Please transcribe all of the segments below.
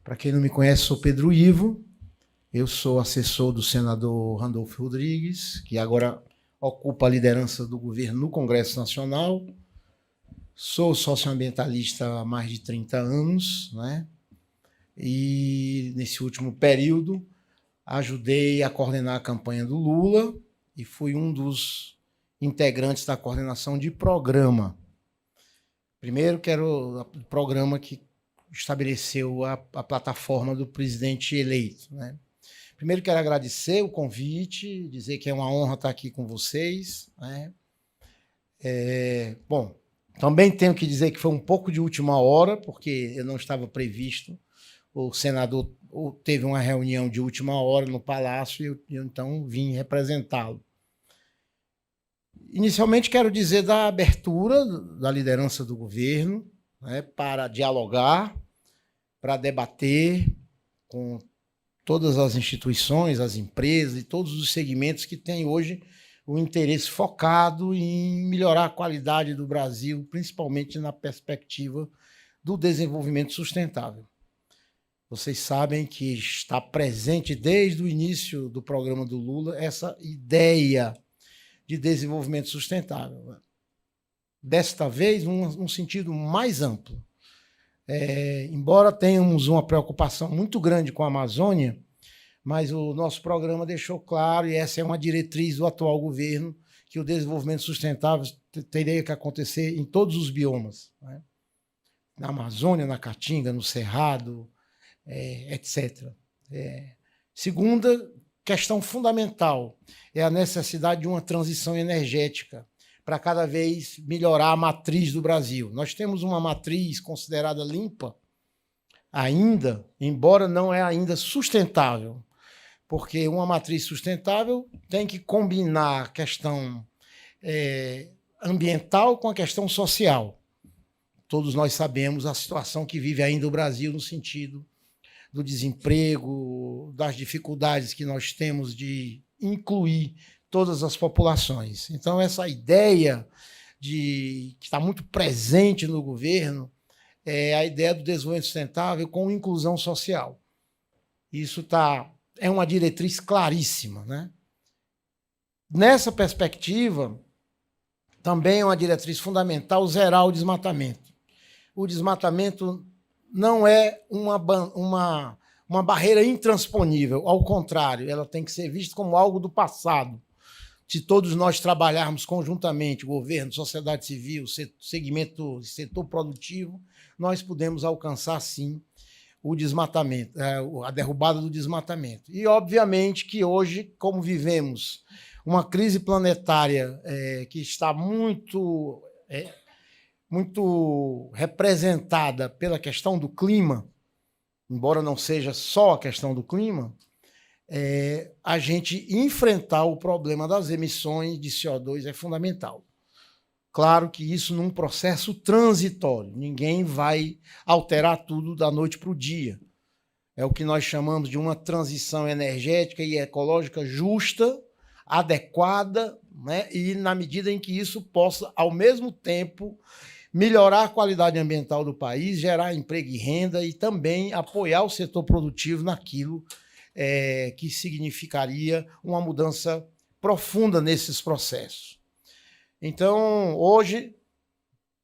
Para quem não me conhece, sou Pedro Ivo, eu sou assessor do senador Randolfo Rodrigues, que agora ocupa a liderança do governo no Congresso Nacional. Sou socioambientalista há mais de 30 anos, né? E nesse último período ajudei a coordenar a campanha do Lula e fui um dos integrantes da coordenação de programa. Primeiro, quero o programa que estabeleceu a plataforma do presidente eleito, né? Primeiro, quero agradecer o convite, dizer que é uma honra estar aqui com vocês, né? Bom, também tenho que dizer que foi um pouco de última hora, porque eu não estava previsto. O senador teve uma reunião de última hora no Palácio e eu então vim representá-lo. Inicialmente, quero dizer da abertura da liderança do governo, né, para dialogar, para debater com todas as instituições, as empresas e todos os segmentos que têm hoje o interesse focado em melhorar a qualidade do Brasil, principalmente na perspectiva do desenvolvimento sustentável. Vocês sabem que está presente desde o início do programa do Lula essa ideia de desenvolvimento sustentável. Desta vez, num sentido mais amplo. Embora tenhamos uma preocupação muito grande com a Amazônia, mas o nosso programa deixou claro, e essa é uma diretriz do atual governo, que o desenvolvimento sustentável teria que acontecer em todos os biomas, né? Na Amazônia, na Caatinga, no Cerrado, etc. Segunda questão fundamental é a necessidade de uma transição energética para cada vez melhorar a matriz do Brasil. Nós temos uma matriz considerada limpa ainda, embora não é ainda sustentável, porque uma matriz sustentável tem que combinar a questão ambiental com a questão social. Todos nós sabemos a situação que vive ainda o Brasil no sentido do desemprego, das dificuldades que nós temos de incluir todas as populações. Então, essa ideia que está muito presente no governo é a ideia do desenvolvimento sustentável com inclusão social. Isso é uma diretriz claríssima, né? Nessa perspectiva, também é uma diretriz fundamental zerar o desmatamento. O desmatamento não é uma barreira intransponível, ao contrário, ela tem que ser vista como algo do passado. Se todos nós trabalharmos conjuntamente, governo, sociedade civil, setor produtivo, nós podemos alcançar, sim, o desmatamento, a derrubada do desmatamento. E, obviamente, que hoje, como vivemos uma crise planetária que está muito representada pela questão do clima, embora não seja só a questão do clima, a gente enfrentar o problema das emissões de CO2 é fundamental. Claro que isso num processo transitório, ninguém vai alterar tudo da noite para o dia. É o que nós chamamos de uma transição energética e ecológica justa, adequada, né? E na medida em que isso possa, ao mesmo tempo, melhorar a qualidade ambiental do país, gerar emprego e renda e também apoiar o setor produtivo naquilo que significaria uma mudança profunda nesses processos. Então, hoje,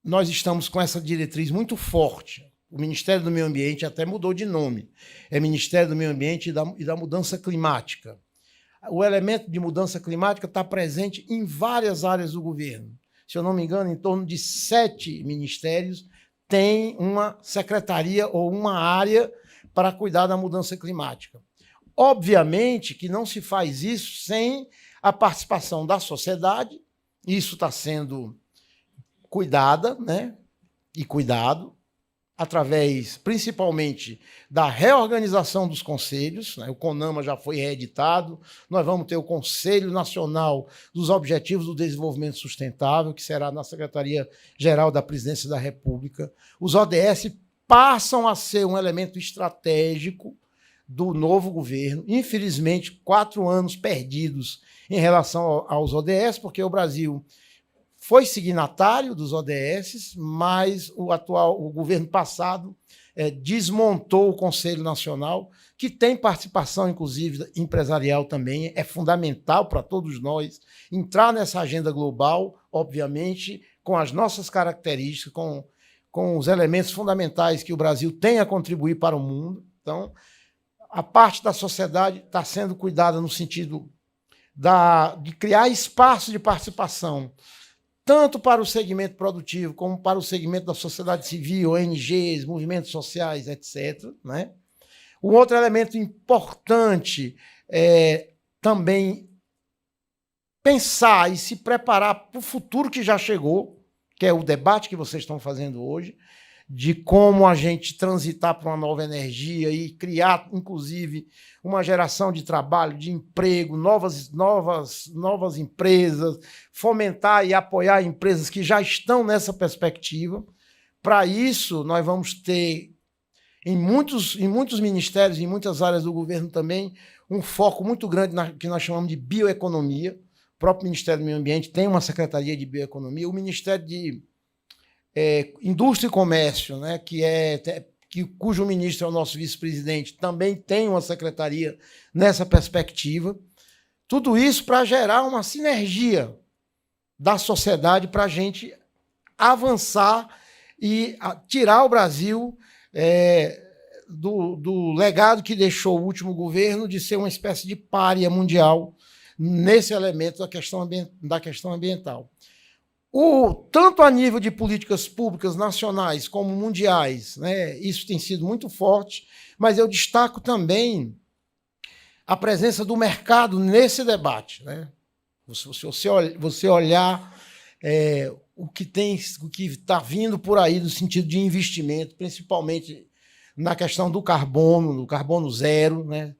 nós estamos com essa diretriz muito forte. O Ministério do Meio Ambiente até mudou de nome. É Ministério do Meio Ambiente e da Mudança Climática. O elemento de mudança climática está presente em várias áreas do governo. Se eu não me engano, em torno de 7 ministérios têm uma secretaria ou uma área para cuidar da mudança climática. Obviamente que não se faz isso sem a participação da sociedade. Isso está sendo cuidada, né? E cuidado, através, principalmente, da reorganização dos conselhos, né? O CONAMA já foi reeditado, nós vamos ter o Conselho Nacional dos Objetivos do Desenvolvimento Sustentável, que será na Secretaria-Geral da Presidência da República. Os ODS passam a ser um elemento estratégico do novo governo. Infelizmente, 4 anos perdidos em relação aos ODS, porque o Brasil foi signatário dos ODS, mas o governo passado desmontou o Conselho Nacional, que tem participação, inclusive, empresarial também. É fundamental para todos nós entrar nessa agenda global, obviamente, com as nossas características, com os elementos fundamentais que o Brasil tem a contribuir para o mundo. Então, a parte da sociedade está sendo cuidada no sentido de criar espaço de participação, tanto para o segmento produtivo, como para o segmento da sociedade civil, ONGs, movimentos sociais, etc. Né? Um outro elemento importante é também pensar e se preparar para o futuro que já chegou, que é o debate que vocês estão fazendo hoje, de como a gente transitar para uma nova energia e criar, inclusive, uma geração de trabalho, de emprego, novas empresas, fomentar e apoiar empresas que já estão nessa perspectiva. Para isso, nós vamos ter, em muitos ministérios, em muitas áreas do governo também, um foco muito grande que nós chamamos de bioeconomia. O próprio Ministério do Meio Ambiente tem uma secretaria de bioeconomia, o Ministério de Indústria e Comércio, né, cujo ministro é o nosso vice-presidente, também tem uma secretaria nessa perspectiva. Tudo isso para gerar uma sinergia da sociedade para a gente avançar e tirar o Brasil do legado que deixou o último governo de ser uma espécie de pária mundial nesse elemento da questão ambiental. Tanto a nível de políticas públicas nacionais como mundiais, né, isso tem sido muito forte, mas eu destaco também a presença do mercado nesse debate. Né? Se você olhar o que está vindo por aí no sentido de investimento, principalmente na questão do carbono zero, né?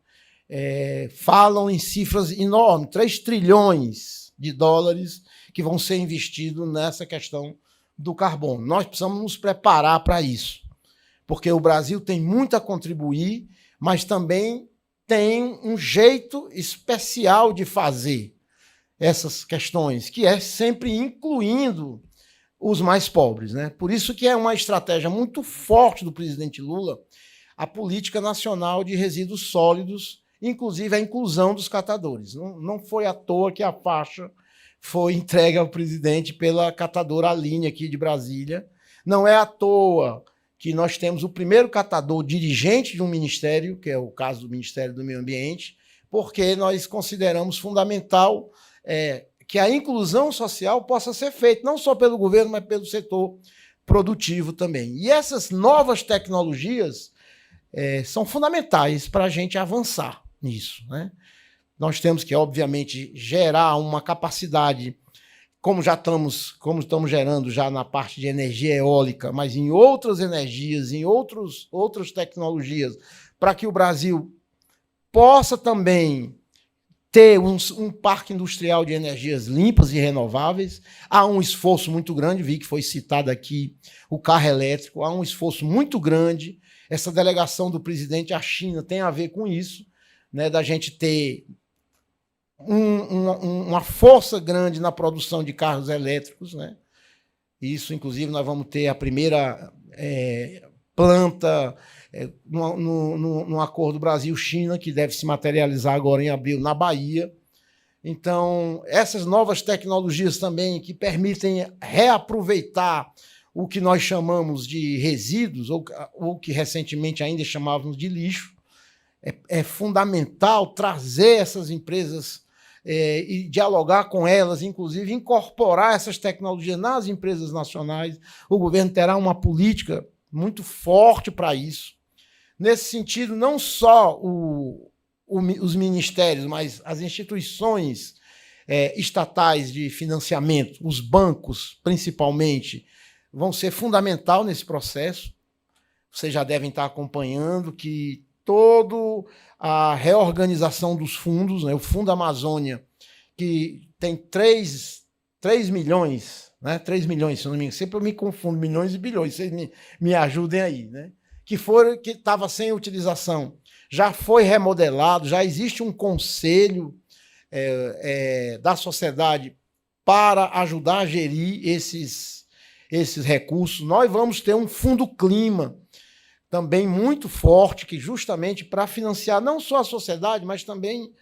Falam em cifras enormes, 3 trilhões de dólares que vão ser investidos nessa questão do carbono. Nós precisamos nos preparar para isso, porque o Brasil tem muito a contribuir, mas também tem um jeito especial de fazer essas questões, que é sempre incluindo os mais pobres. Né? Por isso que é uma estratégia muito forte do presidente Lula a política nacional de resíduos sólidos, inclusive a inclusão dos catadores. Não foi à toa que a faixa foi entregue ao presidente pela catadora Aline aqui de Brasília. Não é à toa que nós temos o primeiro catador dirigente de um ministério, que é o caso do Ministério do Meio Ambiente, porque nós consideramos fundamental que a inclusão social possa ser feita, não só pelo governo, mas pelo setor produtivo também. E essas novas tecnologias são fundamentais para a gente avançar nisso. Né? Nós temos que, obviamente, gerar uma capacidade, como estamos gerando já na parte de energia eólica, mas em outras energias, em outras tecnologias, para que o Brasil possa também ter um parque industrial de energias limpas e renováveis. Há um esforço muito grande, vi que foi citado aqui o carro elétrico, há um esforço muito grande. Essa delegação do presidente à China tem a ver com isso, né, da gente ter uma força grande na produção de carros elétricos. Né? Isso, inclusive, nós vamos ter a primeira planta no acordo Brasil-China, que deve se materializar agora em abril na Bahia. Então, essas novas tecnologias também que permitem reaproveitar o que nós chamamos de resíduos, ou que recentemente ainda chamávamos de lixo, é fundamental trazer essas empresas e dialogar com elas, inclusive incorporar essas tecnologias nas empresas nacionais. O governo terá uma política muito forte para isso. Nesse sentido, não só os ministérios, mas as instituições estatais de financiamento, os bancos, principalmente, vão ser fundamental nesse processo. Vocês já devem estar acompanhando que toda a reorganização dos fundos, né, o Fundo Amazônia, que tem 3 milhões, né, 3 milhões, se não me engano, sempre eu me confundo, milhões e bilhões, vocês me ajudem aí, né, que estava sem utilização, já foi remodelado, já existe um conselho da sociedade para ajudar a gerir esses recursos. Nós vamos ter um fundo clima também muito forte, que justamente para financiar não só a sociedade, mas também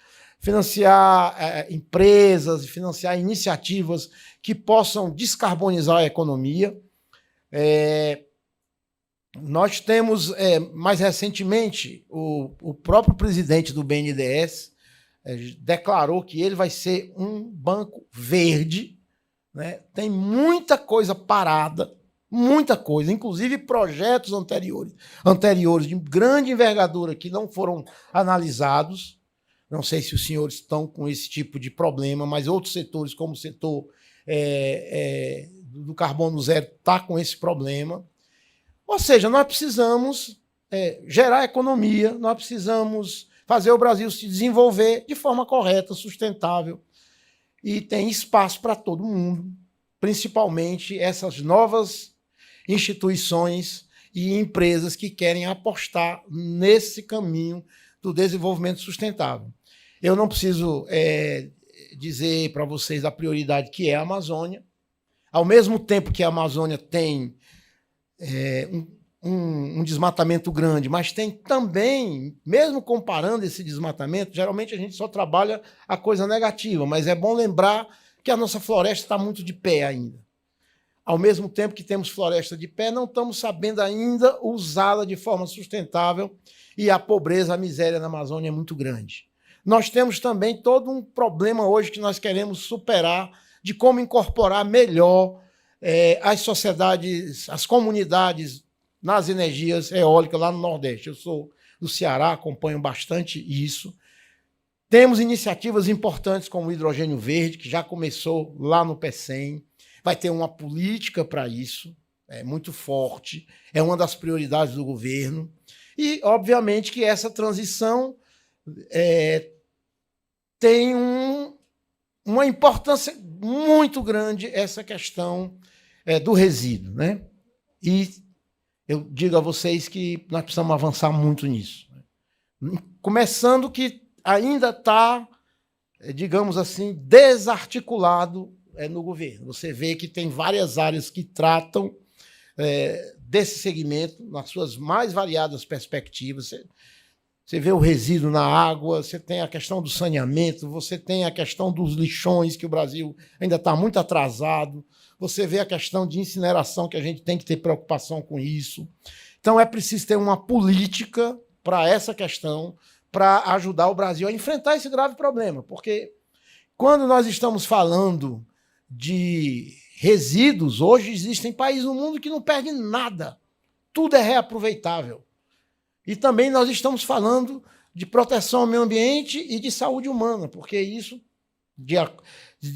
financiar empresas, financiar iniciativas que possam descarbonizar a economia. Nós temos, mais recentemente, o próprio presidente do BNDES declarou que ele vai ser um banco verde, né? Tem muita coisa parada, muita coisa, inclusive projetos anteriores de grande envergadura que não foram analisados. Não sei se os senhores estão com esse tipo de problema, mas outros setores, como o setor do carbono zero, está com esse problema. Ou seja, nós precisamos gerar economia, nós precisamos fazer o Brasil se desenvolver de forma correta, sustentável, e tem espaço para todo mundo, principalmente essas novas instituições e empresas que querem apostar nesse caminho do desenvolvimento sustentável. Eu não preciso dizer para vocês a prioridade que é a Amazônia. Ao mesmo tempo que a Amazônia tem um desmatamento grande, mas tem também, mesmo comparando esse desmatamento, geralmente a gente só trabalha a coisa negativa, mas é bom lembrar que a nossa floresta está muito de pé ainda. Ao mesmo tempo que temos floresta de pé, não estamos sabendo ainda usá-la de forma sustentável e a pobreza, a miséria na Amazônia é muito grande. Nós temos também todo um problema hoje que nós queremos superar de como incorporar melhor as sociedades, as comunidades nas energias eólicas lá no Nordeste. Eu sou do Ceará, acompanho bastante isso. Temos iniciativas importantes como o hidrogênio verde, que já começou lá no PECEM. Vai ter uma política para isso, muito forte, é uma das prioridades do governo. E, obviamente, que essa transição tem uma importância muito grande, essa questão do resíduo, né? E eu digo a vocês que nós precisamos avançar muito nisso. Começando que ainda está, digamos assim, desarticulado no governo. Você vê que tem várias áreas que tratam desse segmento nas suas mais variadas perspectivas. Você vê o resíduo na água, você tem a questão do saneamento, você tem a questão dos lixões, que o Brasil ainda está muito atrasado, você vê a questão de incineração, que a gente tem que ter preocupação com isso. Então, é preciso ter uma política para essa questão, para ajudar o Brasil a enfrentar esse grave problema, porque quando nós estamos falando de resíduos, hoje existem países no mundo que não perdem nada, tudo é reaproveitável. E também nós estamos falando de proteção ao meio ambiente e de saúde humana, porque isso,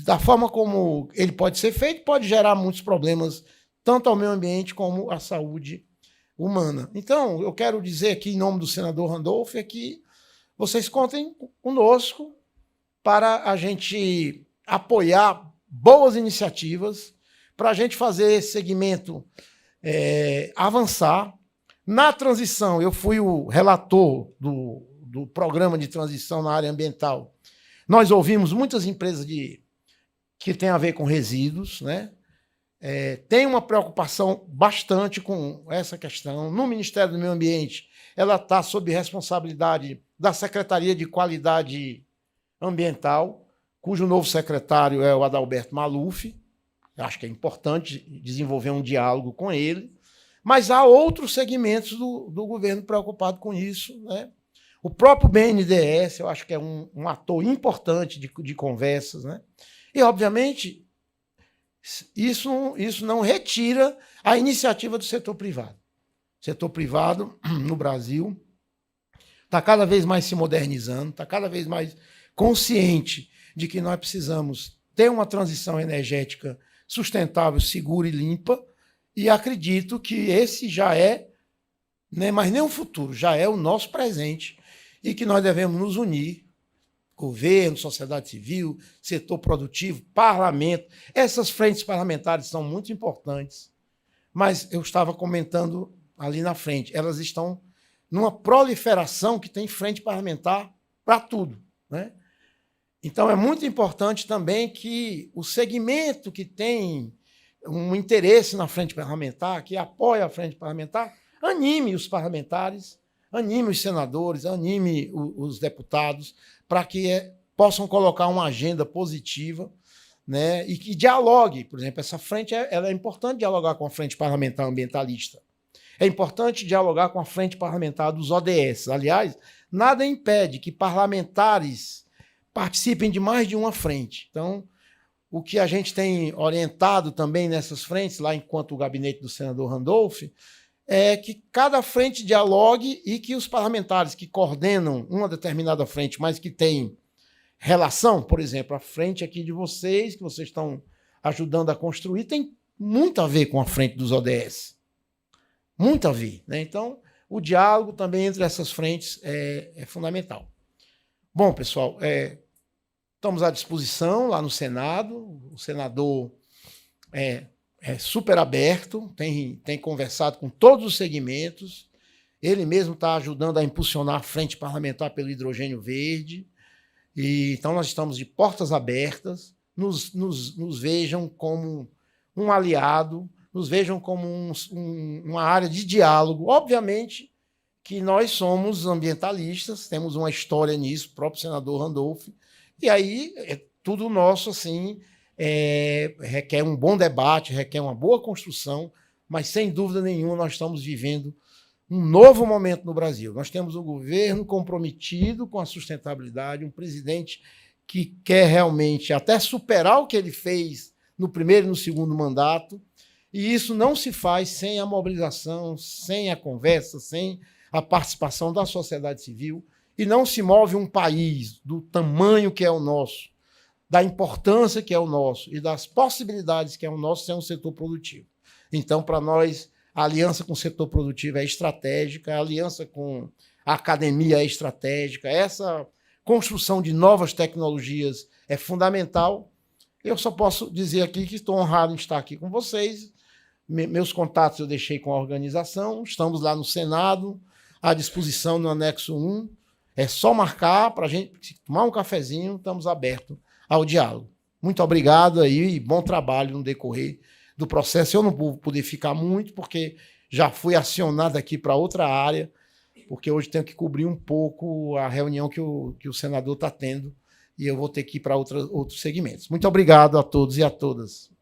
da forma como ele pode ser feito, pode gerar muitos problemas, tanto ao meio ambiente como à saúde humana. Então, eu quero dizer aqui, em nome do senador Randolph, que vocês contem conosco para a gente apoiar boas iniciativas, para a gente fazer esse segmento avançar. Na transição, eu fui o relator do programa de transição na área ambiental. Nós ouvimos muitas empresas que têm a ver com resíduos, né? Tem uma preocupação bastante com essa questão. No Ministério do Meio Ambiente, ela está sob responsabilidade da Secretaria de Qualidade Ambiental, cujo novo secretário é o Adalberto Maluf. Acho que é importante desenvolver um diálogo com ele. Mas há outros segmentos do governo preocupado com isso, né? O próprio BNDES, eu acho que é um ator importante de conversas, né? E, obviamente, isso não retira a iniciativa do setor privado. O setor privado, no Brasil, está cada vez mais se modernizando, está cada vez mais consciente de que nós precisamos ter uma transição energética sustentável, segura e limpa, e acredito que esse já não é mais nem um futuro, já é o nosso presente, e que nós devemos nos unir, governo, sociedade civil, setor produtivo, parlamento. Essas frentes parlamentares são muito importantes, mas eu estava comentando ali na frente, elas estão numa proliferação que tem frente parlamentar para tudo, né? Então, é muito importante também que o segmento que tem um interesse na frente parlamentar, que apoia a frente parlamentar, anime os parlamentares, anime os senadores, anime os deputados, para que possam colocar uma agenda positiva, né, e que dialogue. Por exemplo, essa frente ela é importante dialogar com a frente parlamentar ambientalista. É importante dialogar com a frente parlamentar dos ODS. Aliás, nada impede que parlamentares participem de mais de uma frente. Então, o que a gente tem orientado também nessas frentes, lá enquanto o gabinete do senador Randolph, é que cada frente dialogue e que os parlamentares que coordenam uma determinada frente, mas que têm relação, por exemplo, a frente aqui de vocês, que vocês estão ajudando a construir, tem muito a ver com a frente dos ODS. Muito a ver, né? Então, o diálogo também entre essas frentes é fundamental. Bom, pessoal, estamos à disposição lá no Senado. O senador é super aberto, tem conversado com todos os segmentos. Ele mesmo está ajudando a impulsionar a frente parlamentar pelo hidrogênio verde. Então, nós estamos de portas abertas. Nos vejam como um aliado, nos vejam como uma área de diálogo. Obviamente que nós somos ambientalistas, temos uma história nisso, o próprio senador Randolph, e aí tudo nosso assim requer um bom debate, requer uma boa construção, mas sem dúvida nenhuma nós estamos vivendo um novo momento no Brasil. Nós temos um governo comprometido com a sustentabilidade, um presidente que quer realmente até superar o que ele fez no primeiro e no segundo mandato, e isso não se faz sem a mobilização, sem a conversa, sem a participação da sociedade civil, e não se move um país do tamanho que é o nosso, da importância que é o nosso e das possibilidades que é o nosso sem um setor produtivo. Então, para nós, a aliança com o setor produtivo é estratégica, a aliança com a academia é estratégica, essa construção de novas tecnologias é fundamental. Eu só posso dizer aqui que estou honrado em estar aqui com vocês. Meus contatos eu deixei com a organização, estamos lá no Senado, à disposição no anexo 1. É só marcar para a gente tomar um cafezinho, estamos abertos ao diálogo. Muito obrigado aí e bom trabalho no decorrer do processo. Eu não vou poder ficar muito, porque já fui acionado aqui para outra área, porque hoje tenho que cobrir um pouco a reunião que o senador está tendo, e eu vou ter que ir para outros segmentos. Muito obrigado a todos e a todas.